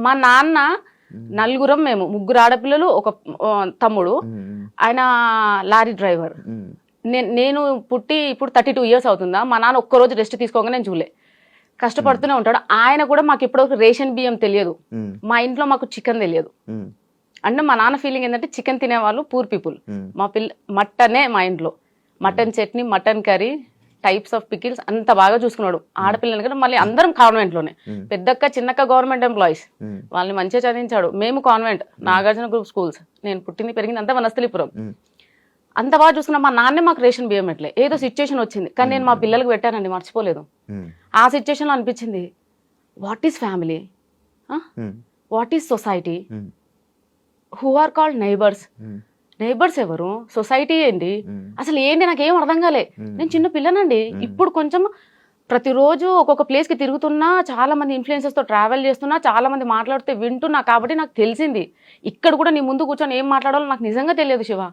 మా నాన్న నలుగురం, మేము ముగ్గురు ఆడపిల్లలు, ఒక తమ్ముడు, ఆయన లారీ డ్రైవర్. నేను పుట్టి ఇప్పుడు 32 years అవుతుందా, మా నాన్న ఒక్కరోజు రెస్ట్ తీసుకోగా నేను చూడలే. కష్టపడుతూనే ఉంటాడు. ఆయన కూడా మాకు ఇప్పటివరకు రేషన్ బియ్యం తెలియదు, మా ఇంట్లో మాకు చికెన్ తెలియదు. అంటే మా నాన్న ఫీలింగ్ ఏంటంటే చికెన్ తినేవాళ్ళు పూర్ పీపుల్. మా మటనే మా ఇంట్లో, mutton chutney, mutton curry, types of pickles అంత బాగా చూసుకున్నాడు. ఆడపిల్లలు కదా, మళ్ళీ అందరం కాన్వెంట్ లోనే. పెద్దక్క చిన్నక్క గవర్నమెంట్ ఎంప్లాయీస్, వాళ్ళని మంచిగా చదివించాడు. మేము కాన్వెంట్, నాగార్జున గ్రూప్ స్కూల్స్. నేను పుట్టింది పెరిగింది అంతా వనస్థలిపురం. అంత బాగా చూసుకున్నా. మా నాన్నే మాకు రేషన్ బియ్యం ఎట్లే, ఏదో సిచ్యువేషన్ వచ్చింది కానీ నేను మా పిల్లలకు పెట్టానండి, మర్చిపోలేదు. ఆ సిచ్యువేషన్ లో అనిపించింది, what is family, what is society, who are called neighbours. Neighbours ఎవరు, సొసైటీ ఏంటి, అసలు ఏంటి నాకేం అర్థం కాలే. నేను చిన్న పిల్లనండి. ఇప్పుడు కొంచెం ప్రతిరోజు ఒక్కొక్క ప్లేస్కి తిరుగుతున్నా, చాలా మంది ఇన్ఫ్లుయెన్సర్స్తో ట్రావెల్ చేస్తున్నా, చాలా మంది మాట్లాడితే వింటున్నా. కాబట్టి నాకు తెలిసింది, ఇక్కడ కూడా నీ ముందు కూర్చొని ఏం మాట్లాడాలో నాకు నిజంగా తెలియదు శివ.